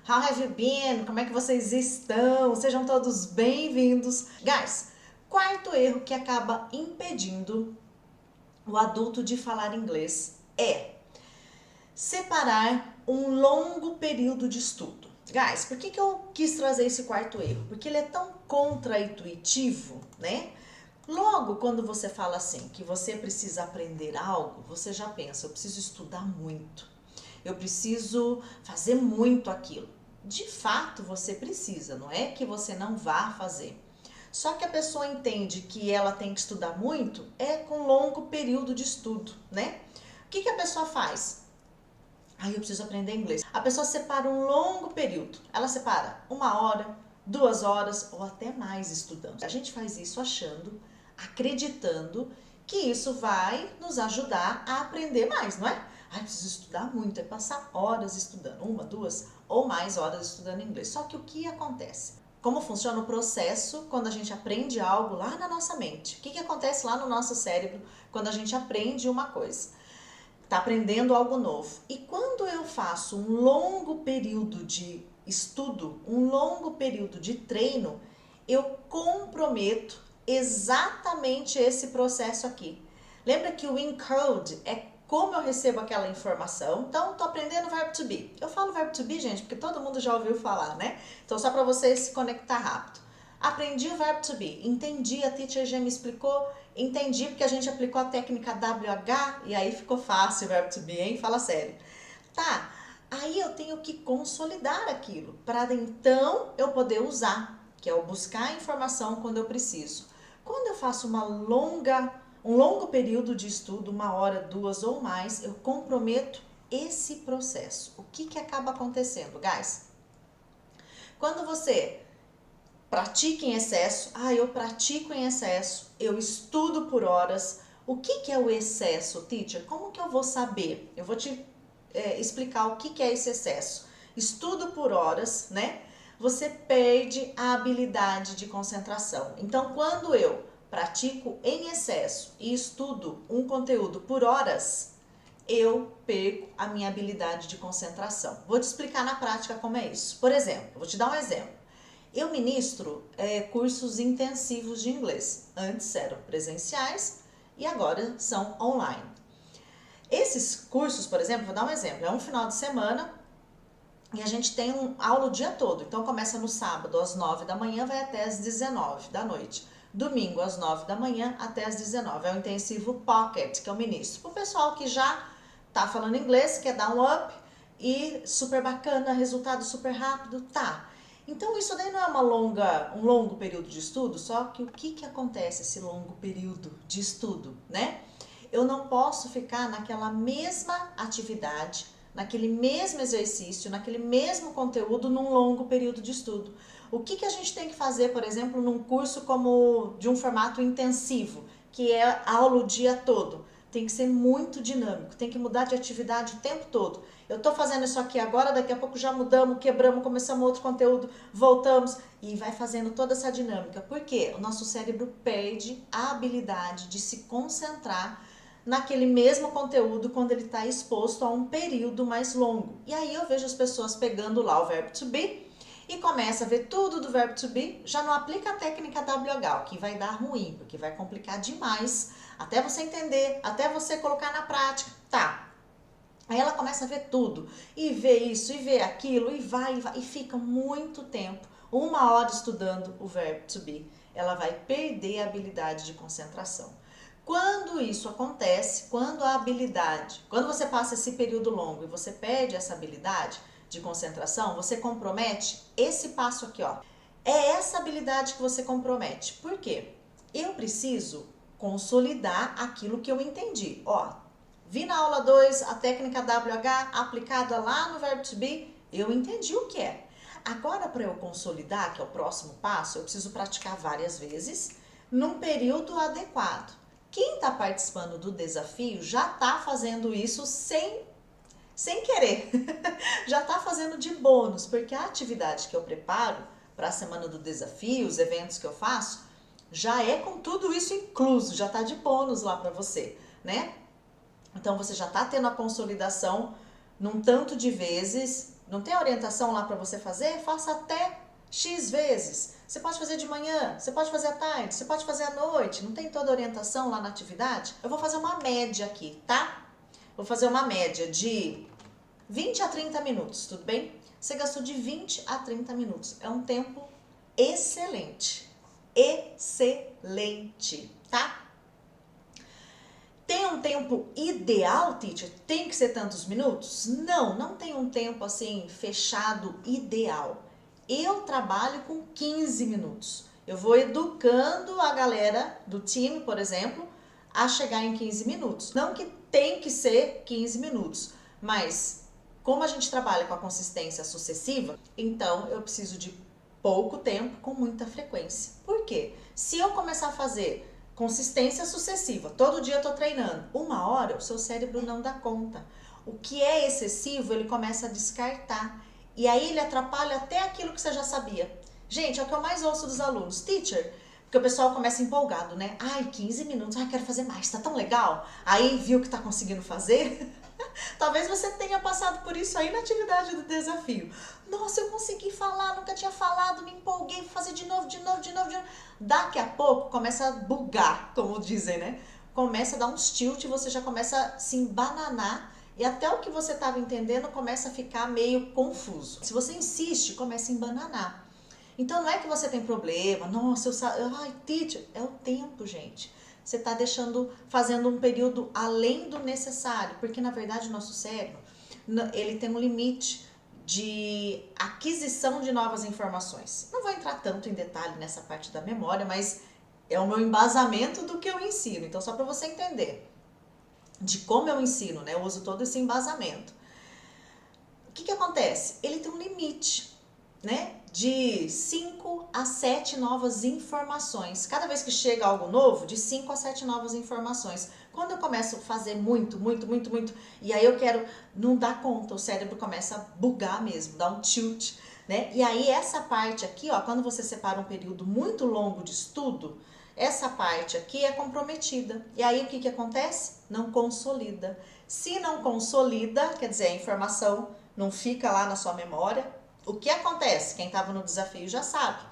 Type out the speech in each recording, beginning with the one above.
How have you been? Como é que vocês estão? Sejam todos bem-vindos. Guys, quarto erro que acaba impedindo o adulto de falar inglês é separar um longo período de estudo. Guys, por que eu quis trazer esse quarto erro? Porque ele é tão contra-intuitivo, né? Logo, quando você fala assim, que você precisa aprender algo, você já pensa, eu preciso estudar muito, eu preciso fazer muito aquilo. De fato, você precisa, não é que você não vá fazer. Só que a pessoa entende que ela tem que estudar muito com longo período de estudo, né? O que a pessoa faz? Eu preciso aprender inglês. A pessoa separa um longo período. Ela separa 1 hora, 2 horas ou até mais estudando. A gente faz isso achando, acreditando que isso vai nos ajudar a aprender mais, não é? Preciso estudar muito, é passar horas estudando, 1, 2 ou mais horas estudando inglês. Só que o que acontece? Como funciona o processo quando a gente aprende algo lá na nossa mente? O que acontece lá no nosso cérebro quando a gente aprende uma coisa? Tá aprendendo algo novo. E quando eu faço um longo período de estudo, um longo período de treino, eu comprometo exatamente esse processo aqui. Lembra que o encode é como eu recebo aquela informação. Então, tô aprendendo verbo to be. Eu falo verbo to be, gente, porque todo mundo já ouviu falar, né? Então, só para você se conectar rápido. Aprendi o verbo to be, entendi, a teacher já me explicou, entendi porque a gente aplicou a técnica WH e aí ficou fácil o verbo to be, hein? Fala sério. Tá, aí eu tenho que consolidar aquilo para então eu poder usar, que é o buscar a informação quando eu preciso. Quando eu faço um longo período de estudo, 1 hora, 2 ou mais, eu comprometo esse processo. O que acaba acontecendo, guys? Quando você pratica em excesso, eu pratico em excesso, eu estudo por horas. O que é o excesso, teacher? Como que eu vou saber? Eu vou te explicar o que é esse excesso. Estudo por horas, né? Você perde a habilidade de concentração. Então, quando eu pratico em excesso e estudo um conteúdo por horas, eu perco a minha habilidade de concentração. Vou te explicar na prática como é isso. Por exemplo, vou te dar um exemplo. Eu ministro cursos intensivos de inglês. Antes eram presenciais e agora são online. Esses cursos, por exemplo, vou dar um exemplo, é um final de semana e a gente tem aula o dia todo. Então começa no sábado às 9 da manhã, vai até às 19 da noite. Domingo às 9 da manhã até às 19. É o intensivo Pocket que eu ministro. Para o pessoal que já tá falando inglês, quer dar um up e super bacana, resultado super rápido, tá. Então isso daí não é um longo período de estudo, só que o que acontece esse longo período de estudo, né? Eu não posso ficar naquela mesma atividade, naquele mesmo exercício, naquele mesmo conteúdo num longo período de estudo. O que a gente tem que fazer, por exemplo, num curso como de um formato intensivo, que é aula o dia todo? Tem que ser muito dinâmico, tem que mudar de atividade o tempo todo. Eu tô fazendo isso aqui agora, daqui a pouco já mudamos, quebramos, começamos outro conteúdo, voltamos e vai fazendo toda essa dinâmica. Por quê? O nosso cérebro perde a habilidade de se concentrar naquele mesmo conteúdo quando ele está exposto a um período mais longo. E aí eu vejo as pessoas pegando lá o verbo to be e começa a ver tudo do verbo to be, já não aplica a técnica WH, o que vai dar ruim, porque vai complicar demais, até você entender, até você colocar na prática, tá. Aí ela começa a ver tudo, e vê isso, e vê aquilo, e vai, e fica muito tempo, 1 hora estudando o verbo to be. Ela vai perder a habilidade de concentração. Quando isso acontece, quando você passa esse período longo e você perde essa habilidade de concentração, você compromete esse passo aqui, ó. É essa habilidade que você compromete. Por quê? Eu preciso consolidar aquilo que eu entendi. Ó, vi na aula 2 a técnica WH aplicada lá no verbo to be, eu entendi o que é. Agora, para eu consolidar, que é o próximo passo, eu preciso praticar várias vezes num período adequado. Quem está participando do desafio já está fazendo isso sem querer, já está fazendo de bônus, porque a atividade que eu preparo para a semana do desafio, os eventos que eu faço, já é com tudo isso incluso, já está de bônus lá para você, né? Então você já está tendo a consolidação num tanto de vezes, Não tem orientação lá para você fazer? Faça até X vezes. Você pode fazer de manhã, você pode fazer à tarde, você pode fazer à noite. Não tem toda a orientação lá na atividade? Eu vou fazer uma média aqui, tá? Vou fazer uma média de 20 a 30 minutos, tudo bem? Você gastou de 20 a 30 minutos. É um tempo excelente. Excelente, tá? Tem um tempo ideal, teacher? Tem que ser tantos minutos? Não, não tem um tempo assim fechado ideal. Eu trabalho com 15 minutos. Eu vou educando a galera do time, por exemplo, a chegar em 15 minutos. Não que tem que ser 15 minutos, mas como a gente trabalha com a consistência sucessiva, então eu preciso de pouco tempo com muita frequência. Por quê? Se eu começar a fazer consistência sucessiva, todo dia eu tô treinando, 1 hora, o seu cérebro não dá conta. O que é excessivo, ele começa a descartar. E aí ele atrapalha até aquilo que você já sabia. Gente, é o que eu mais ouço dos alunos. Teacher, porque o pessoal começa empolgado, né? Ai, 15 minutos, ai, quero fazer mais, tá tão legal. Aí viu que tá conseguindo fazer. Talvez você tenha passado por isso aí na atividade do desafio. Nossa, eu consegui falar, nunca tinha falado, me empolguei, vou fazer de novo. Daqui a pouco começa a bugar, como dizem, né? Começa a dar uns tilt e você já começa a se embananar e até o que você estava entendendo começa a ficar meio confuso. Se você insiste, começa a embananar. Então não é que você tem problema, nossa, ai, teacher, é o tempo, gente. Você está fazendo um período além do necessário, porque na verdade o nosso cérebro, ele tem um limite de aquisição de novas informações. Não vou entrar tanto em detalhe nessa parte da memória, mas é o meu embasamento do que eu ensino. Então, só para você entender de como eu ensino, né? Eu uso todo esse embasamento. O que acontece? Ele tem um limite, né? De 5 a 7 novas informações. Cada vez que chega algo novo, de 5 a 7 novas informações. Quando eu começo a fazer muito, e aí eu quero, não dá conta, o cérebro começa a bugar mesmo, dá um tilt, né? E aí essa parte aqui, ó, quando você separa um período muito longo de estudo, essa parte aqui é comprometida. E aí o que acontece? Não consolida. Se não consolida, quer dizer, a informação não fica lá na sua memória. O que acontece? Quem estava no desafio já sabe.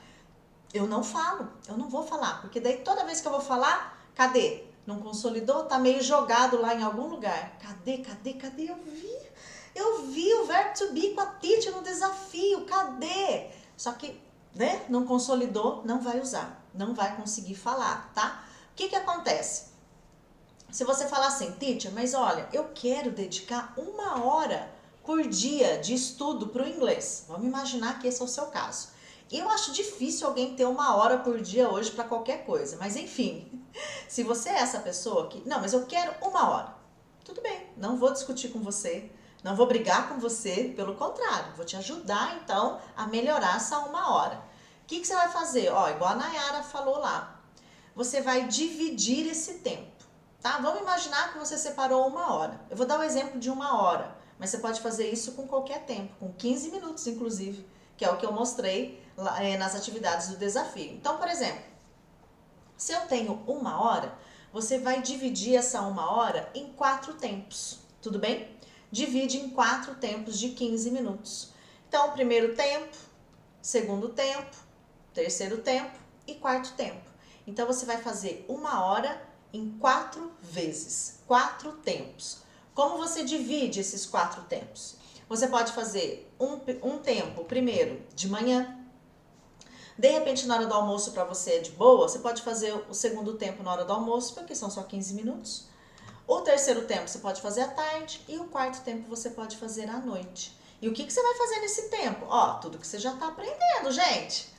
Eu não falo, eu não vou falar, porque daí toda vez que eu vou falar, cadê? Não consolidou? Tá meio jogado lá em algum lugar. Cadê? Eu vi o verbo to be com a teacher no desafio, cadê? Só que, né, não consolidou, não vai usar, não vai conseguir falar, tá? O que acontece? Se você falar assim, teacher, mas olha, eu quero dedicar 1 hora por dia de estudo para o inglês. Vamos imaginar que esse é o seu caso. Eu acho difícil alguém ter 1 hora por dia hoje para qualquer coisa, mas enfim, se você é essa pessoa que, não, mas eu quero 1 hora, tudo bem, não vou discutir com você, não vou brigar com você, pelo contrário, vou te ajudar então a melhorar essa 1 hora. O que você vai fazer? Ó, igual a Nayara falou lá, você vai dividir esse tempo, tá? Vamos imaginar que você separou 1 hora. Eu vou dar o exemplo de 1 hora, mas você pode fazer isso com qualquer tempo, com 15 minutos inclusive, que é o que eu mostrei nas atividades do desafio. Então, por exemplo, se eu tenho 1 hora, você vai dividir essa 1 hora em 4 tempos, tudo bem? Divide em 4 tempos de 15 minutos. Então, primeiro tempo, segundo tempo, terceiro tempo e quarto tempo. Então, você vai fazer 1 hora em 4 vezes, 4 tempos. Como você divide esses 4 tempos? Você pode fazer um tempo, primeiro, de manhã. De repente, na hora do almoço, para você é de boa, você pode fazer o segundo tempo na hora do almoço, porque são só 15 minutos. O terceiro tempo você pode fazer à tarde e o quarto tempo você pode fazer à noite. E o que você vai fazer nesse tempo? Ó, tudo que você já está aprendendo, gente.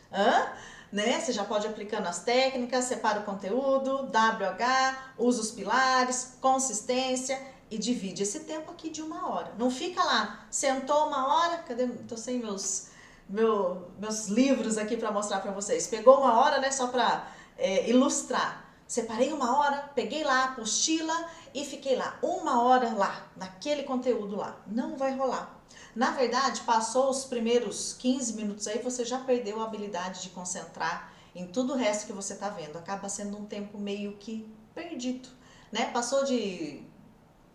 Né? Você já pode ir aplicando as técnicas, separa o conteúdo, WH, usa os pilares, consistência e divide esse tempo aqui de 1 hora. Não fica lá, sentou 1 hora, cadê? Tô sem meus livros aqui para mostrar para vocês. Pegou 1 hora, né, só para ilustrar. Separei 1 hora, peguei lá a apostila e fiquei lá 1 hora lá, naquele conteúdo lá. Não vai rolar. Na verdade, passou os primeiros 15 minutos aí, você já perdeu a habilidade de concentrar em tudo o resto que você tá vendo. Acaba sendo um tempo meio que perdido, né? Passou de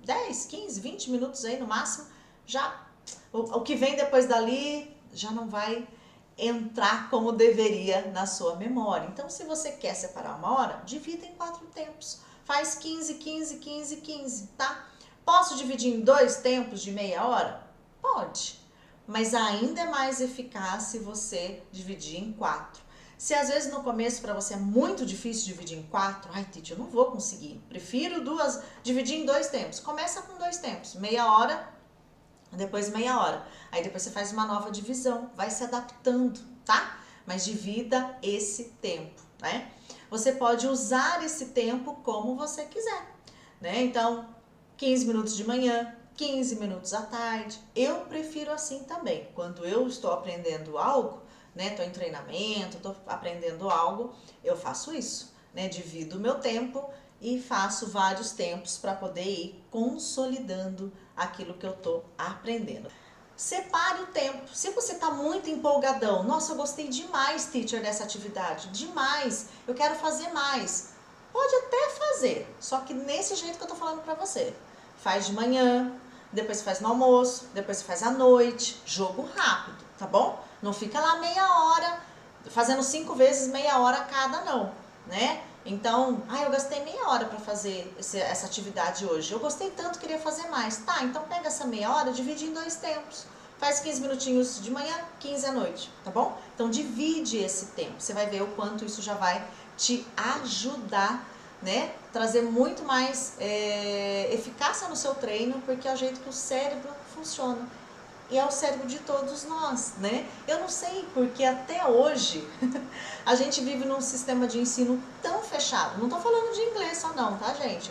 10, 15, 20 minutos aí no máximo, já o que vem depois dali já não vai entrar como deveria na sua memória. Então, se você quer separar uma hora, divida em 4 tempos. Faz 15, 15, 15, 15, tá? Posso dividir em 2 tempos de meia hora? Pode. Mas ainda é mais eficaz se você dividir em 4. Se às vezes no começo para você é muito difícil dividir em 4, ai, Titi, eu não vou conseguir. Prefiro dividir em 2 tempos. Começa com 2 tempos, meia hora, depois meia hora. Aí depois você faz uma nova divisão, vai se adaptando, tá? Mas divida esse tempo, né? Você pode usar esse tempo como você quiser, né? Então, 15 minutos de manhã, 15 minutos à tarde. Eu prefiro assim também. Quando eu estou aprendendo algo, né? Estou em treinamento, estou aprendendo algo, eu faço isso, né? Divido o meu tempo e faço vários tempos para poder ir consolidando aquilo que eu estou aprendendo. Separe o tempo. Se você está muito empolgadão, nossa, eu gostei demais, teacher, dessa atividade, demais, eu quero fazer mais. Pode até fazer, só que nesse jeito que eu estou falando para você. Faz de manhã, depois faz no almoço, depois faz à noite, jogo rápido, tá bom? Não fica lá meia hora, fazendo 5 vezes meia hora cada não, né? Então, eu gastei meia hora para fazer essa atividade hoje. Eu gostei tanto, queria fazer mais. Tá, então pega essa meia hora, divide em 2 tempos. Faz 15 minutinhos de manhã, 15 à noite, tá bom? Então, divide esse tempo. Você vai ver o quanto isso já vai te ajudar, né? Trazer muito mais eficácia no seu treino, porque é o jeito que o cérebro funciona. E é o cérebro de todos nós, né? Eu não sei porque até hoje a gente vive num sistema de ensino tão fechado. Não tô falando de inglês só não, tá, gente?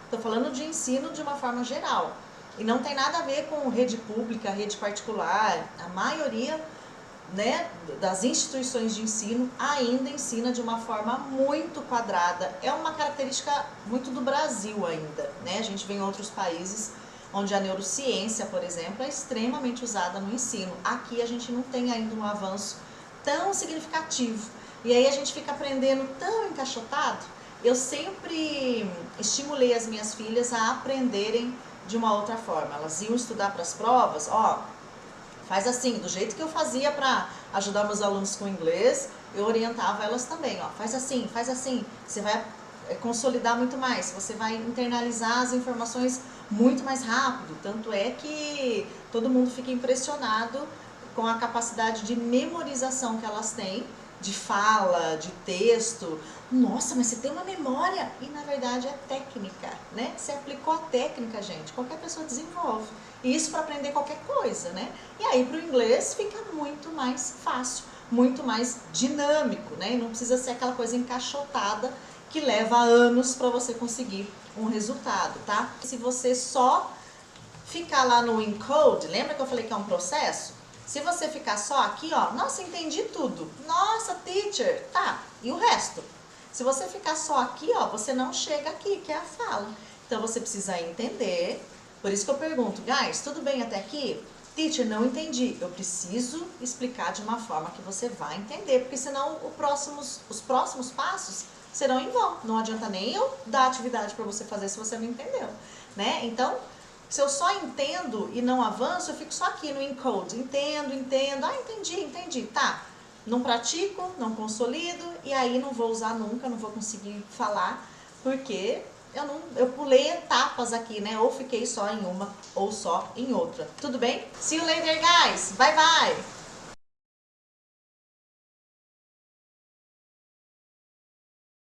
Tô falando de ensino de uma forma geral. E não tem nada a ver com rede pública, rede particular. A maioria, né, das instituições de ensino ainda ensina de uma forma muito quadrada. É uma característica muito do Brasil ainda, né? A gente vê em outros países onde a neurociência, por exemplo, é extremamente usada no ensino. Aqui a gente não tem ainda um avanço tão significativo. E aí a gente fica aprendendo tão encaixotado. Eu sempre estimulei as minhas filhas a aprenderem de uma outra forma. Elas iam estudar para as provas, faz assim, do jeito que eu fazia para ajudar meus alunos com inglês, eu orientava elas também, faz assim, você vai consolidar muito mais, você vai internalizar as informações muito mais rápido, tanto é que todo mundo fica impressionado com a capacidade de memorização que elas têm, de fala, de texto. Nossa, mas você tem uma memória! E na verdade é técnica, né? Você aplicou a técnica, gente, qualquer pessoa desenvolve. E isso para aprender qualquer coisa, né? E aí para o inglês fica muito mais fácil, muito mais dinâmico, né? E não precisa ser aquela coisa encaixotada que leva anos para você conseguir um resultado, tá? Se você só ficar lá no encode, lembra que eu falei que é um processo? Se você ficar só aqui, nossa, entendi tudo. Nossa, teacher, tá, e o resto? Se você ficar só aqui, você não chega aqui, que é a fala. Então você precisa entender, por isso que eu pergunto, guys, tudo bem até aqui? Teacher, não entendi. Eu preciso explicar de uma forma que você vai entender, porque senão os próximos passos serão em vão. Não adianta nem eu dar atividade para você fazer se você não entendeu, né? Então, se eu só entendo e não avanço, eu fico só aqui no encode. Entendo. Entendi. Tá, não pratico, não consolido e aí não vou usar nunca, não vou conseguir falar, porque eu pulei etapas aqui, né? Ou fiquei só em uma ou só em outra. Tudo bem? See you later, guys. Bye, bye.